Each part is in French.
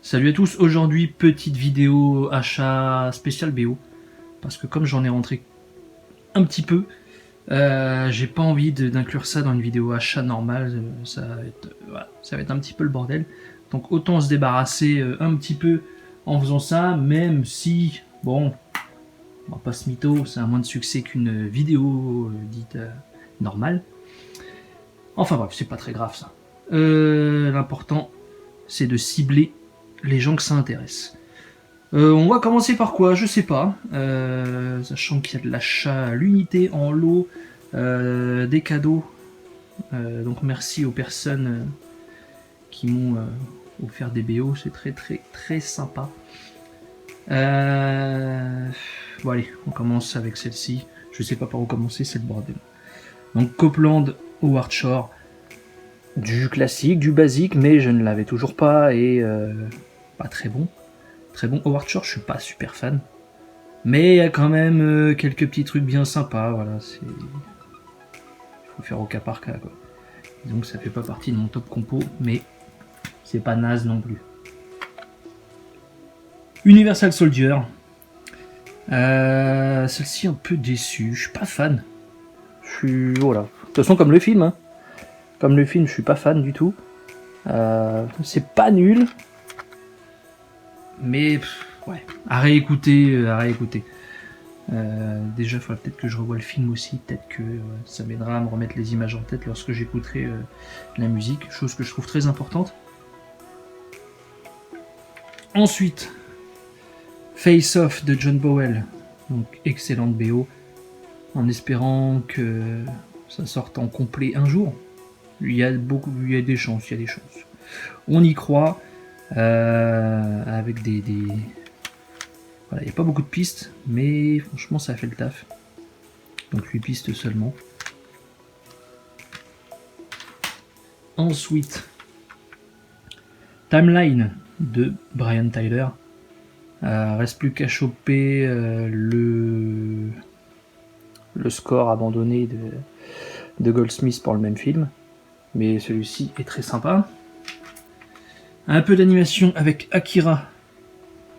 Salut à tous, aujourd'hui petite vidéo achat spécial BO, parce que comme j'en ai rentré un petit peu, j'ai pas envie d'inclure ça dans une vidéo achat normale, ça va être un petit peu le bordel, donc autant se débarrasser un petit peu en faisant ça, même si, bon, on va pas se mytho, c'est un moins de succès qu'une vidéo dite normale. Enfin bref, c'est pas très grave ça. L'important c'est de cibler les gens que ça intéresse. On va commencer par quoi? Je sais pas. Sachant qu'il y a de l'achat à l'unité en lot, des cadeaux. Donc merci aux personnes qui m'ont offert des BO, c'est très très très sympa. Bon allez, on commence avec celle-ci. Je sais pas par où commencer, c'est le bordel. Donc Copland Howard Shore, du classique, du basique, mais je ne l'avais toujours pas et pas très bon. Très bon. Howard Shore, je suis pas super fan. Mais il y a quand même quelques petits trucs bien sympas, voilà, c'est... Il faut faire au cas par cas, quoi. Donc ça fait pas partie de mon top compo, mais c'est pas naze non plus. Universal Soldier. Celle-ci un peu déçue, je suis pas fan. Je suis... Voilà. De toute façon, comme le film, hein. Comme le film, je suis pas fan du tout. C'est pas nul. Mais... ouais. À réécouter, à réécouter. Déjà, il faudrait peut-être que je revoie le film aussi, peut-être que ça m'aidera à me remettre les images en tête lorsque j'écouterai la musique, chose que je trouve très importante. Ensuite, Face Off de John Powell, donc excellente BO, en espérant que ça sorte en complet un jour. Il y a des chances, On y croit, avec des... Voilà, il n'y a pas beaucoup de pistes, mais franchement ça a fait le taf. Donc 8 pistes seulement. Ensuite, Timeline de Brian Tyler. Reste plus qu'à choper le score abandonné de Goldsmith pour le même film. Mais celui-ci est très sympa. Un peu d'animation avec Akira.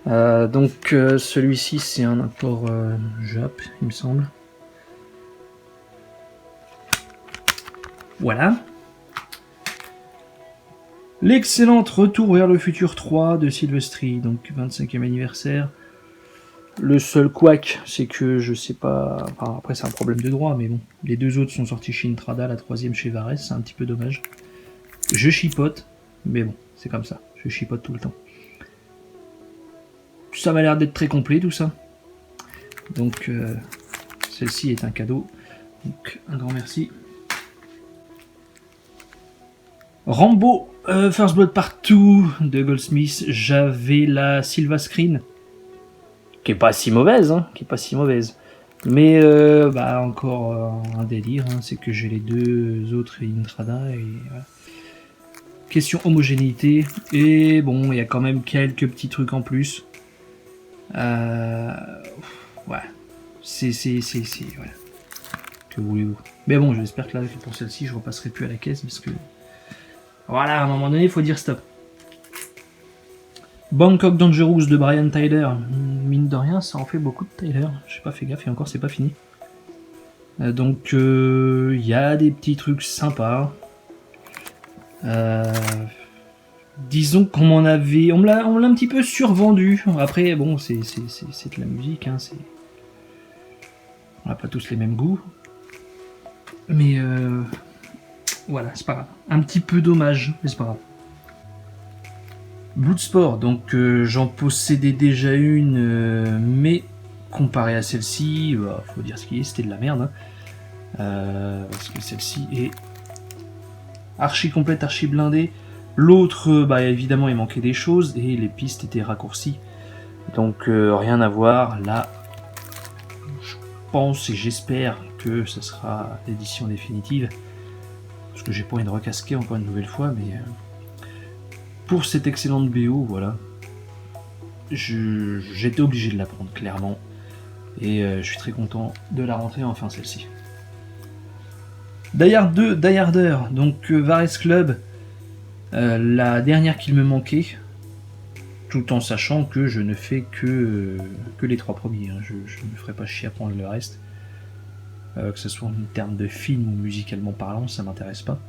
Donc celui-ci c'est un import Jap, il me semble. Voilà. L'excellente Retour vers le futur 3 de Silvestri, donc 25e anniversaire. Le seul couac, c'est que je sais pas... Enfin, après c'est un problème de droit, mais bon. Les deux autres sont sortis chez Intrada, la troisième chez Vares, c'est un petit peu dommage. Je chipote, mais bon, c'est comme ça. Je chipote tout le temps. Ça m'a l'air d'être très complet tout ça. Donc celle-ci est un cadeau. Donc un grand merci. Rambo First Blood Part 2 de Goldsmith. J'avais la Silva Screen, qui est pas si mauvaise, hein, Mais encore un délire, hein, c'est que j'ai les deux autres Intrada et voilà. Question homogénéité, et bon, il y a quand même quelques petits trucs en plus. Ouais, c'est voilà. Que voulez-vous? Mais bon, j'espère que là, pour celle-ci, je repasserai plus à la caisse parce que voilà, à un moment donné, il faut dire stop. Bangkok Dangerous de Brian Tyler, mine de rien, ça en fait beaucoup de Tyler. J'ai pas fait gaffe et encore, c'est pas fini. Donc, il y a des petits trucs sympas. Disons qu'on m'en avait... On me l'a un petit peu survendu. Après, bon, c'est de la musique, hein, c'est... On n'a pas tous les mêmes goûts. Mais voilà, c'est pas grave. Un petit peu dommage, mais c'est pas grave. Bloodsport, donc j'en possédais déjà une, mais comparé à celle-ci, faut dire ce qu'il est, c'était de la merde. Hein. Parce que celle-ci est archi complète, archi blindée. L'autre, évidemment, il manquait des choses et les pistes étaient raccourcies. Donc rien à voir. Là, je pense et j'espère que ce sera l'édition définitive. Parce que j'ai pas envie de recasquer encore une nouvelle fois, mais pour cette excellente BO, voilà. J'étais obligé de la prendre, clairement. Et je suis très content de la rentrer enfin celle-ci. Die Hard 2, Die Harder, donc Vares Club, la dernière qu'il me manquait. tout en sachant que je ne fais que les 3 premiers. Hein. Je ne me ferai pas chier à prendre le reste. Que ce soit en termes de film ou musicalement parlant, ça m'intéresse pas.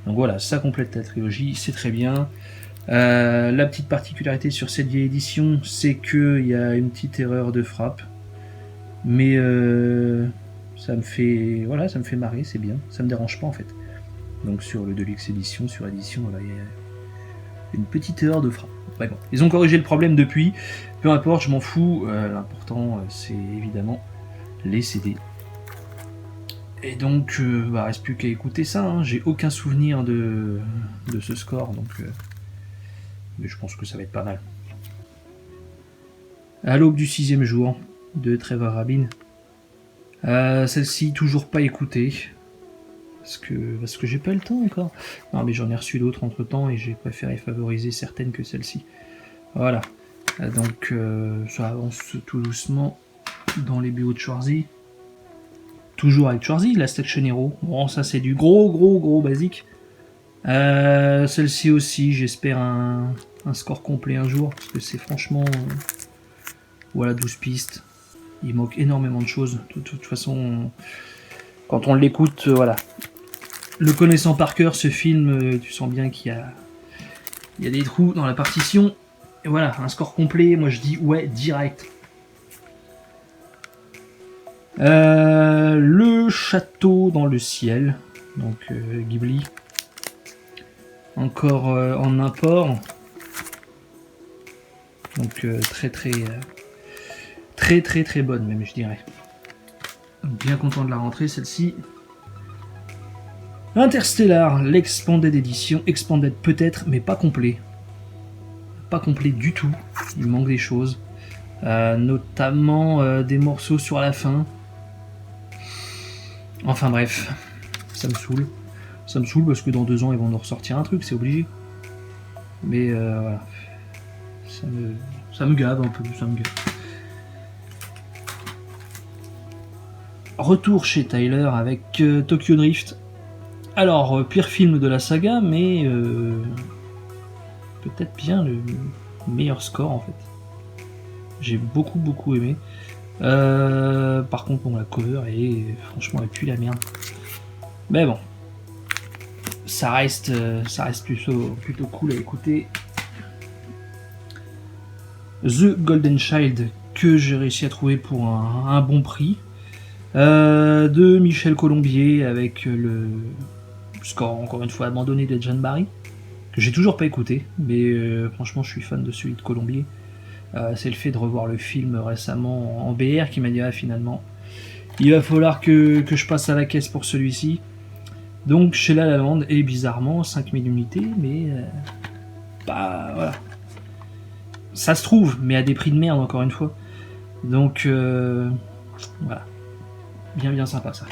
Donc voilà, ça complète la trilogie, c'est très bien. La petite particularité sur cette vieille édition, c'est qu'il y a une petite erreur de frappe. Mais ça me fait marrer, c'est bien. Ça me dérange pas en fait. Donc sur le Deluxe Edition, sur édition, voilà, il y a une petite erreur de frappe. Ouais, bon. Ils ont corrigé le problème depuis. Peu importe, je m'en fous. L'important, c'est évidemment les CD. Et donc, reste plus qu'à écouter ça. Hein. J'ai aucun souvenir de ce score, donc mais je pense que ça va être pas mal. À l'aube du 6e jour de Trevor Rabin. Celle-ci, toujours pas écoutée. Parce que j'ai pas le temps encore. Non, mais j'en ai reçu d'autres entre temps et j'ai préféré favoriser certaines que celle-ci. Voilà. Donc, ça avance tout doucement dans les BO de Schwarzy. Toujours avec Schwarzy, la Station Hero. Bon, ça c'est du gros basique. Celle-ci aussi, j'espère un score complet un jour, parce que c'est franchement... voilà, 12 pistes. Il manque énormément de choses. De toute façon, quand on l'écoute, voilà. Le connaissant par cœur, ce film, tu sens bien qu'il y a des trous dans la partition. Et voilà, un score complet, moi je dis ouais, direct. Le château dans le ciel, donc Ghibli, encore en import, donc très bonne même, je dirais. Bien content de la rentrée celle-ci. Interstellar, l'Expanded Edition, Expanded peut-être, mais pas complet. Pas complet du tout, il manque des choses, notamment des morceaux sur la fin. Enfin bref, ça me saoule. Ça me saoule parce que dans 2 ans ils vont nous ressortir un truc, c'est obligé. Mais voilà. Ça me gave un peu, ça me gave. Retour chez Tyler avec Tokyo Drift. Alors, pire film de la saga, mais peut-être bien le meilleur score en fait. J'ai beaucoup aimé. Par contre, bon, la cover franchement, elle pue la merde. Mais bon, ça reste plutôt cool à écouter. The Golden Child, que j'ai réussi à trouver pour un bon prix, de Michel Colombier, avec le score encore une fois abandonné de John Barry, que j'ai toujours pas écouté, mais franchement je suis fan de celui de Colombier. C'est le fait de revoir le film récemment en BR qui m'a dit finalement il va falloir que je passe à la caisse pour celui-ci. Donc chez La La Land, et bizarrement 5000 unités, mais voilà. Ça se trouve, mais à des prix de merde encore une fois. Donc voilà. Bien sympa ça.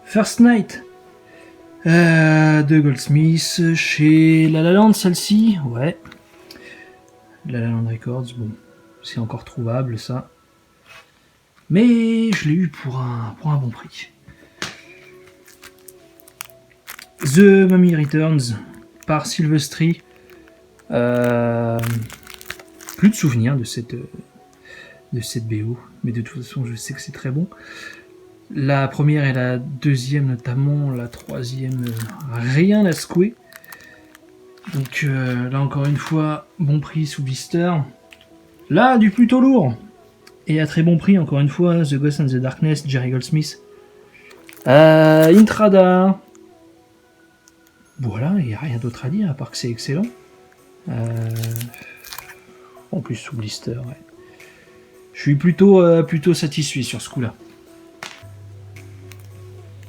First Night de Goldsmith chez La La Land, celle-ci, ouais. La La Land Records, bon, c'est encore trouvable ça. Mais je l'ai eu pour un bon prix. The Mummy Returns par Silvestri. Plus de souvenirs de cette BO, mais de toute façon je sais que c'est très bon. La première et la deuxième notamment, la troisième rien à secouer. Donc là encore une fois, bon prix sous blister. Là du plutôt lourd. Et à très bon prix encore une fois, The Ghost and the Darkness, Jerry Goldsmith. Intrada. Voilà, il n'y a rien d'autre à dire à part que c'est excellent. En plus sous blister, ouais. Je suis plutôt satisfait sur ce coup-là.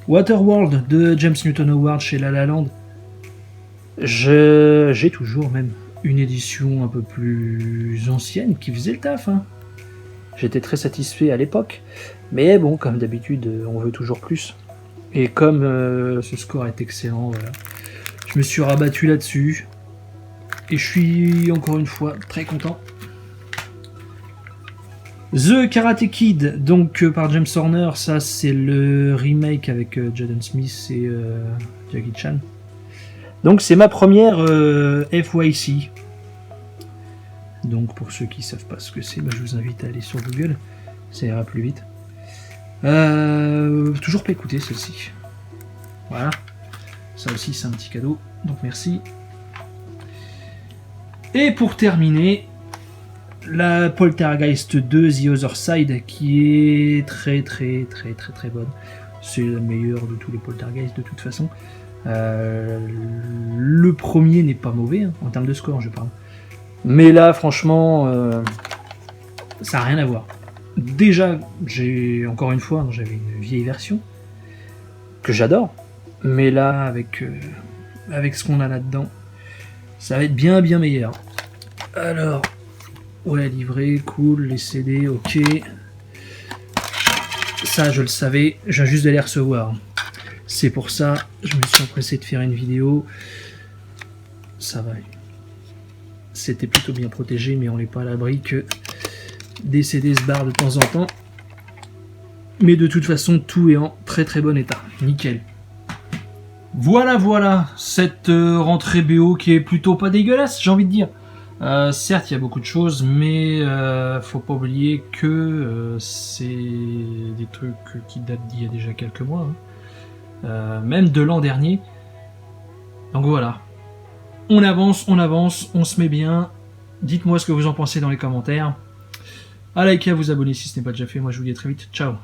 Waterworld de James Newton Howard chez La La Land. J'ai toujours même une édition un peu plus ancienne qui faisait le taf. Hein. J'étais très satisfait à l'époque. Mais bon, comme d'habitude, on veut toujours plus. Et comme ce score est excellent, voilà. Je me suis rabattu là-dessus. Et je suis encore une fois très content. The Karate Kid, donc par James Horner, ça c'est le remake avec Jaden Smith et Jackie Chan. Donc c'est ma première FYC. Donc pour ceux qui savent pas ce que c'est, je vous invite à aller sur Google, ça ira plus vite. Toujours pas écouté celle-ci. Voilà. Ça aussi c'est un petit cadeau, donc merci. Et pour terminer, la Poltergeist 2 The Other Side, qui est très bonne. C'est la meilleure de tous les Poltergeist de toute façon. Le premier n'est pas mauvais, hein, en termes de score je parle. Mais là franchement, ça n'a rien à voir. Déjà, encore une fois, j'avais une vieille version que j'adore. Mais là, avec ce qu'on a là-dedans, ça va être bien meilleur. Alors, ouais, livré, cool, les CD, ok. Ça, je le savais, j'ai juste de les recevoir. C'est pour ça, je me suis empressé de faire une vidéo. Ça va. C'était plutôt bien protégé, mais on n'est pas à l'abri que des CD se barrent de temps en temps. Mais de toute façon, tout est en très bon état. Nickel. Voilà, cette rentrée BO qui est plutôt pas dégueulasse, j'ai envie de dire. Certes, il y a beaucoup de choses, mais faut pas oublier que c'est des trucs qui datent d'il y a déjà quelques mois, hein. Même de l'an dernier. Donc voilà. On avance, on se met bien. Dites-moi ce que vous en pensez dans les commentaires. À liker, à vous abonner si ce n'est pas déjà fait. Moi, je vous dis à très vite. Ciao.